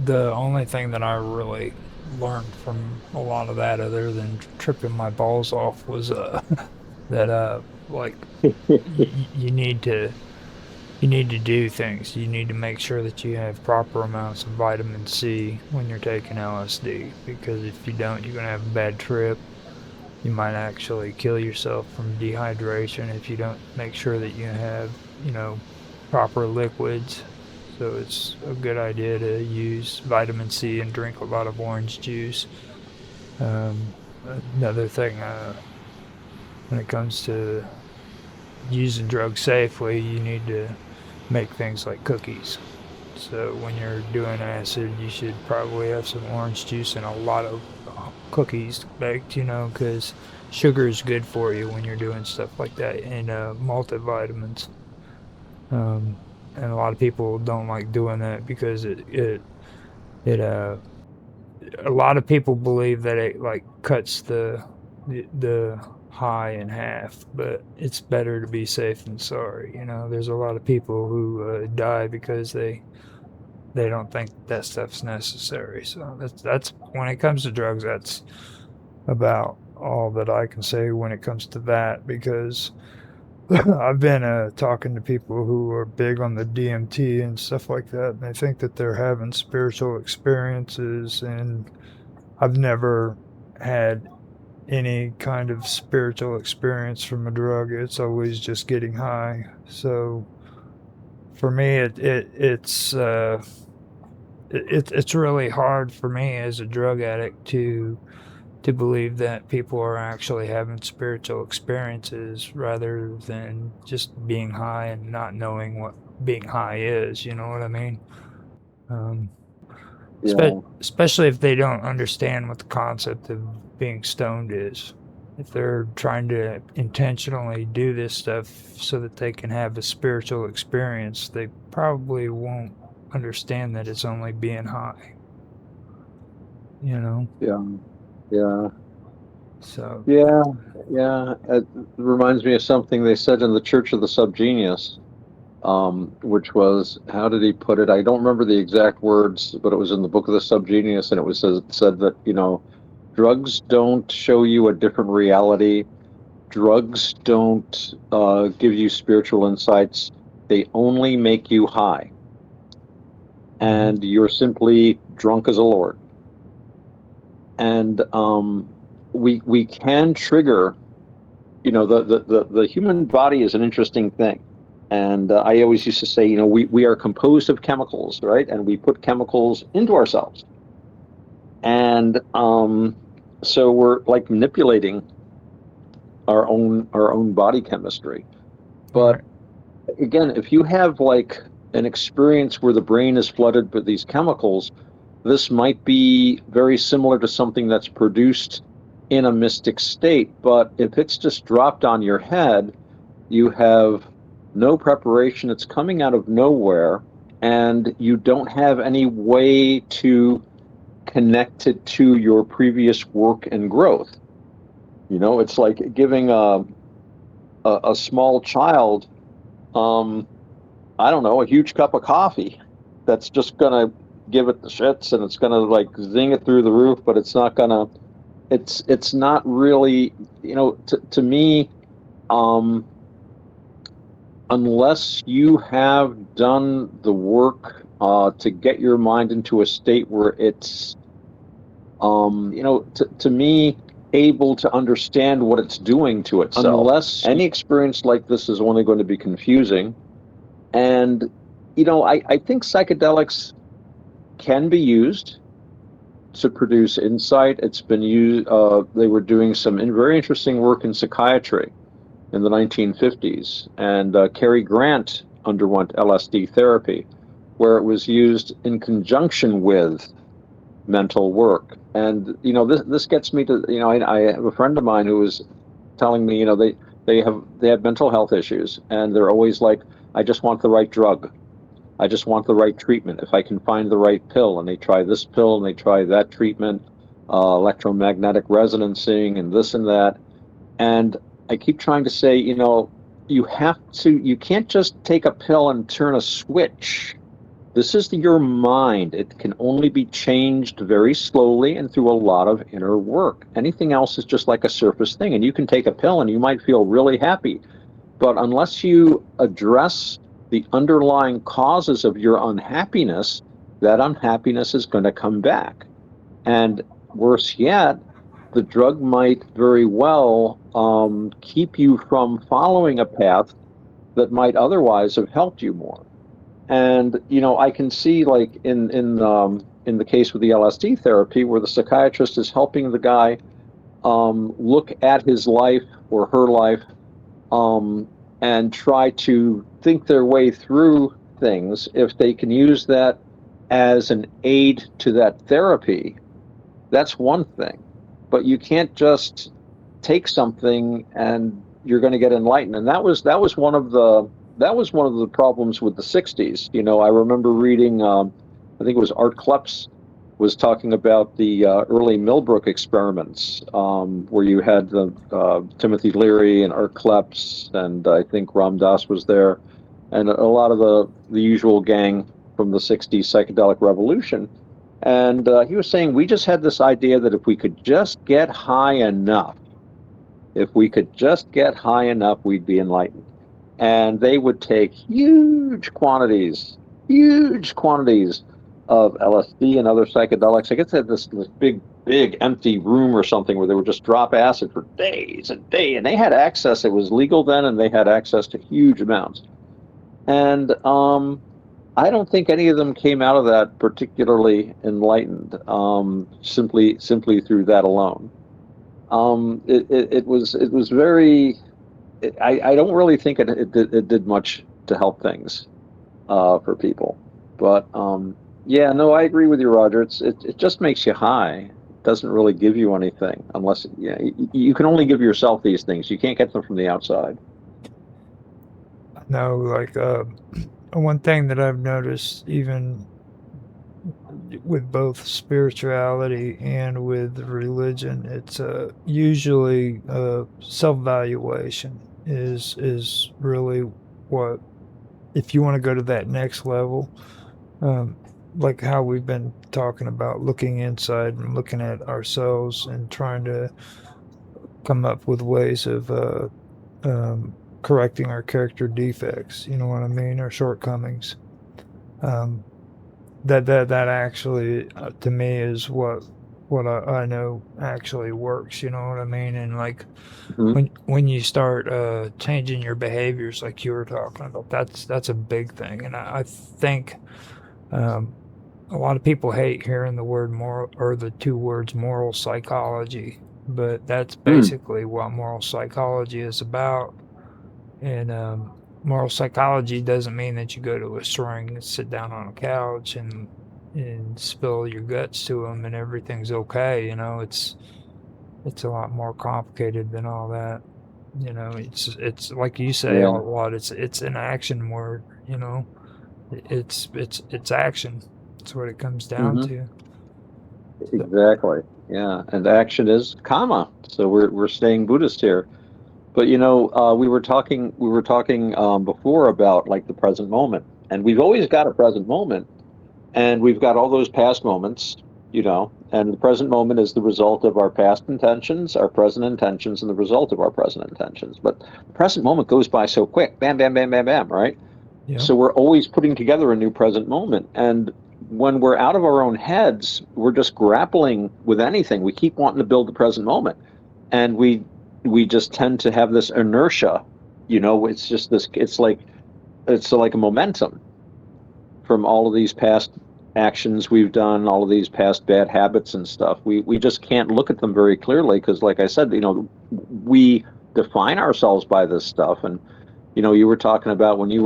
the only thing that I really learned from a lot of that, other than tripping my balls off, was that like you need to do things. You need to make sure that you have proper amounts of vitamin C when you're taking LSD, because if you don't, you're gonna have a bad trip. You might actually kill yourself from dehydration if you don't make sure that you have, proper liquids. So it's a good idea to use vitamin C and drink a lot of orange juice. Um, Another thing, when it comes to using drugs safely, you need to make things like cookies. So when you're doing acid, you should probably have some orange juice and a lot of cookies baked, because sugar is good for you when you're doing stuff like that, and multivitamins. Um, and a lot of people don't like doing that because it a lot of people believe that it like cuts the high in half, but it's better to be safe than sorry. There's a lot of people who die because they don't think that stuff's necessary. So that's when it comes to drugs, that's about all that I can say when it comes to that, because I've been talking to people who are big on the DMT and stuff like that, and they think that they're having spiritual experiences, and I've never had any kind of spiritual experience from a drug. It's always just getting high. So for me, it's really hard for me as a drug addict to believe that people are actually having spiritual experiences rather than just being high and not knowing what being high is. You know what I mean? Um, Yeah. Especially if they don't understand what the concept of being stoned is. If they're trying to intentionally do this stuff so that they can have a spiritual experience, they probably won't understand that it's only being high, you know? Yeah. Yeah. So, Yeah. Yeah. It reminds me of something they said in the Church of the Subgenius, which was, how did he put it? I don't remember the exact words, but it was in the book of the Subgenius, and it said that, drugs don't show you a different reality. Drugs don't give you spiritual insights. They only make you high, mhm. and you're simply drunk as a lord. And we can trigger. The human body is an interesting thing. And I always used to say, we are composed of chemicals, right? And we put chemicals into ourselves. And so we're like manipulating our own body chemistry. All But right. again, if you have like an experience where the brain is flooded with these chemicals, this might be very similar to something that's produced in a mystic state. But if it's just dropped on your head, you have no preparation, it's coming out of nowhere, and you don't have any way to connect it to your previous work and growth. It's like giving a small child, um, I don't know, a huge cup of coffee that's just gonna give it the shits, and it's gonna like zing it through the roof, but it's not really, to me, um, unless you have done the work to get your mind into a state where it's, to me, able to understand what it's doing to itself. Unless any experience like this is only going to be confusing. And, I think psychedelics can be used to produce insight. It's been used, they were doing some very interesting work in psychiatry in the 1950s. And Cary Grant underwent LSD therapy, where it was used in conjunction with mental work. And this gets me to, I have a friend of mine who was telling me, they have mental health issues, and they're always like, I just want the right drug. I just want the right treatment. If I can find the right pill, and they try this pill and they try that treatment, electromagnetic resonancing and this and that. And I keep trying to say, you can't just take a pill and turn a switch. This is your mind. It can only be changed very slowly and through a lot of inner work. Anything else is just like a surface thing. And you can take a pill and you might feel really happy. But unless you address the underlying causes of your unhappiness, that unhappiness is going to come back. And worse yet, the drug might very well keep you from following a path that might otherwise have helped you more. And I can see, like in the case with the LSD therapy, where the psychiatrist is helping the guy look at his life or her life, and try to think their way through things. If they can use that as an aid to that therapy, that's one thing. But you can't just take something and you're going to get enlightened. And that was one of the problems with the 60s. I remember reading, I think it was Art Klepps was talking about the early Millbrook experiments, where you had the Timothy Leary and Art Klepps, and I think Ram Dass was there, and a lot of the usual gang from the 60s psychedelic revolution. And he was saying, we just had this idea that if we could just get high enough, we'd be enlightened. And they would take huge quantities of LSD and other psychedelics. I guess they had this big empty room or something where they would just drop acid for days and days. And they had access. It was legal then, and they had access to huge amounts. And I don't think any of them came out of that particularly enlightened, simply through that alone. It was very. I don't really think it did much to help things for people. But yeah, no, I agree with you, Roger. It just makes you high. It doesn't really give you anything unless you can only give yourself these things. You can't get them from the outside. No, like one thing that I've noticed, even with both spirituality and with religion, it's usually self-valuation is really what, if you want to go to that next level, um, like how we've been talking about looking inside and looking at ourselves and trying to come up with ways of correcting our character defects, you know what I mean, or shortcomings. Um, that actually, to me, is what I know actually works. You know what I mean? And like Mhm. when you start changing your behaviors, like you were talking about, that's a big thing. And I think um, a lot of people hate hearing the word moral, or the two words moral psychology, but that's Mm. basically what moral psychology is about. And moral psychology doesn't mean that you go to a shrink and sit down on a couch and spill your guts to them and everything's okay. It's a lot more complicated than all that. It's like you say a Yeah. lot. It's an action word. It's action. That's what it comes down Hmm. to. So, Exactly. Yeah. And action is karma. So we're staying Buddhist here. But we were talking before about like the present moment, and we've always got a present moment, and we've got all those past moments, and the present moment is the result of our past intentions, our present intentions, and the result of our present intentions. But the present moment goes by so quick, bam, bam, bam, bam, bam, right? yeah. So we're always putting together a new present moment, and when we're out of our own heads, we're just grappling with anything. We keep wanting to build the present moment, and we just tend to have this inertia. It's just this. It's like a momentum from all of these past actions we've done, all of these past bad habits and stuff. We just can't look at them very clearly because, like I said, we define ourselves by this stuff. And you were talking about when you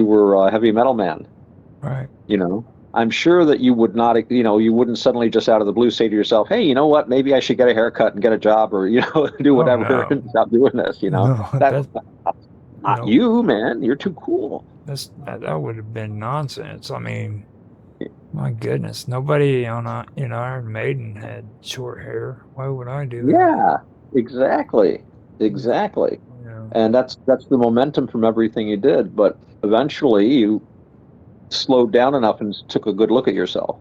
were a heavy metal man. Right. You know, I'm sure that you would not. You wouldn't suddenly just out of the blue say to yourself, "Hey, you know what? Maybe I should get a haircut and get a job, or do Oh whatever no. and stop doing this." No, That's that not no. you, man. You're too cool. That would have been nonsense. I mean, my goodness, nobody in Iron Maiden had short hair. Why would I do that? Yeah, exactly. Exactly. Yeah. And that's the momentum from everything you did. But eventually slowed down enough and took a good look at yourself.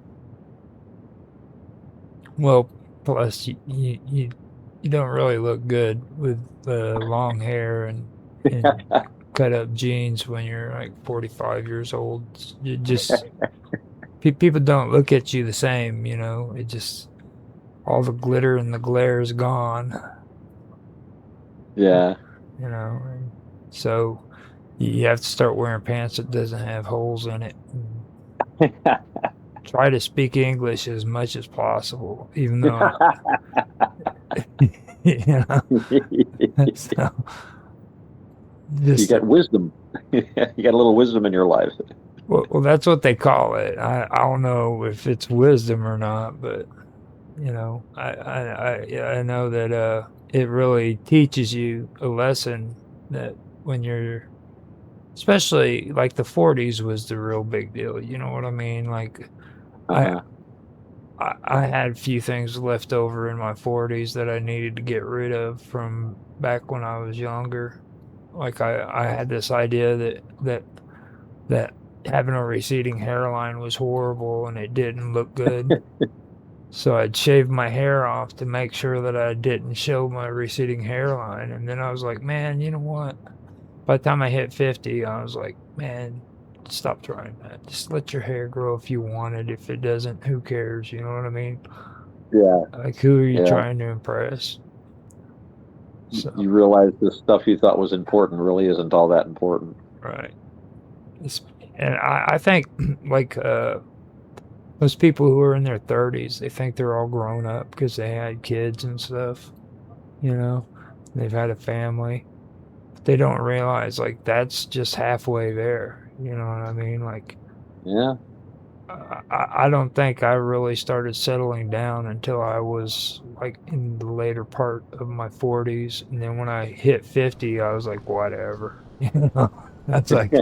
Well, plus you don't really look good with long hair and cut up jeans when you're like 45 years old. You just people don't look at you the same, you know. It just all the glitter and the glare is gone. Yeah. You know. And so you have to start wearing pants that doesn't have holes in it. Try to speak English as much as possible, even though you know. So You just got wisdom. You got a little wisdom in your life. well, that's what they call it. I don't know if it's wisdom or not, but you know, I know that it really teaches you a lesson that when you're, especially like the 40s was the real big deal. You know what I mean? Like I Uh-huh. I had a few things left over in my 40s that I needed to get rid of from back when I was younger. Like I had this idea that having a receding hairline was horrible and it didn't look good. So I'd shave my hair off to make sure that I didn't show my receding hairline. And then I was like, man, you know what? By the time I hit 50, I was like, man, stop trying that. Just let your hair grow if you want it. If it doesn't, who cares? You know what I mean? Yeah. Like, who are you Yeah. trying to impress? So, You realize the stuff you thought was important really isn't all that important. right. And I think, like, those people who are in their 30s, they think they're all grown up because they had kids and stuff, you know? They've had a family. But they don't realize, like, that's just halfway there. You know what I mean? Like, Yeah. I don't think I really started settling down until I was like in the later part of my 40s. And then when I hit 50, I was like, whatever. You know, that's like,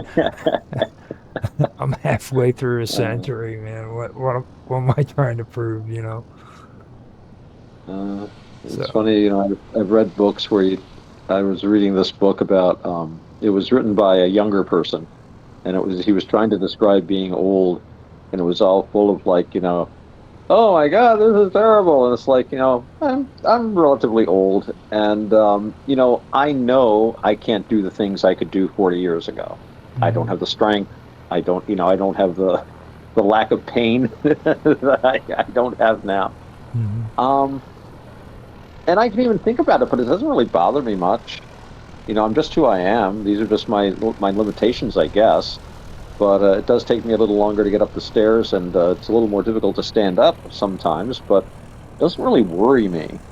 I'm halfway through a Uh, century, man. What am I trying to prove, you know? uh, it's So, funny, I've read books where I was reading this book about, it was written by a younger person, and he was trying to describe being old, and it was all full of like, oh my God, this is terrible. And it's like, I'm relatively old, and I know I can't do the things I could do 40 years ago. I don't mhm, have the strength. I don't have the lack of pain that I don't have now. mhm. Um, and I can even think about it, but it doesn't really bother me much. I'm just who I am. These are just my limitations, I guess. But it does take me a little longer to get up the stairs, and it's a little more difficult to stand up sometimes. But it doesn't really worry me,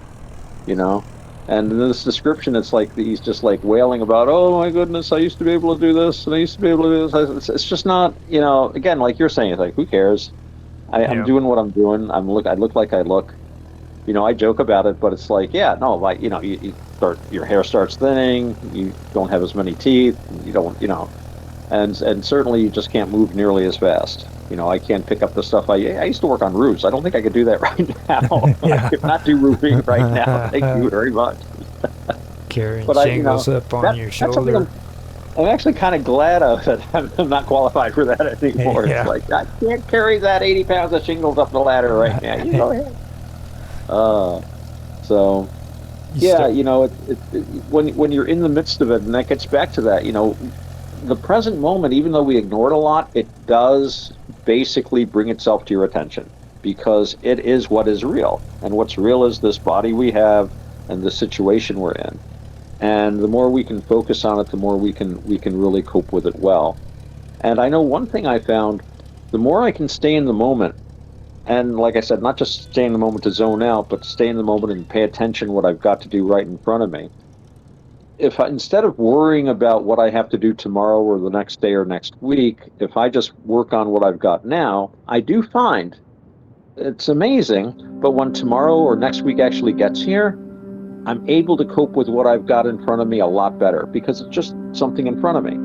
you know. And in this description, it's like he's just like wailing about, "Oh my goodness, I used to be able to do this, and I used to be able to do this." It's just not, Again, like you're saying, it's like, who cares? I'm Yeah. doing what I'm doing. I look like I look. I joke about it, but it's like, yeah, no, like, your hair starts thinning, you don't have as many teeth, you don't, and certainly you just can't move nearly as fast. I can't pick up the stuff. I used to work on roofs. I don't think I could do that right now. I Yeah. could not do roofing right now. Thank you very much. Carrying But shingles up on your that's something shoulder. I'm actually kind of glad of that I'm not qualified for that anymore. It's Yeah. like I can't carry that 80 pounds of shingles up the ladder right now. You go ahead. Uh, so You yeah, start. when you're in the midst of it, and that gets back to that, the present moment, even though we ignore it a lot, it does basically bring itself to your attention because it is what is real. And what's real is this body we have and the situation we're in. And the more we can focus on it, the more we can really cope with it well. And I know one thing I found, the more I can stay in the moment, and like I said, not just stay in the moment to zone out, but stay in the moment and pay attention what I've got to do right in front of me. If I, instead of worrying about what I have to do tomorrow or the next day or next week, if I just work on what I've got now, I do find it's amazing. But when tomorrow or next week actually gets here, I'm able to cope with what I've got in front of me a lot better because it's just something in front of me.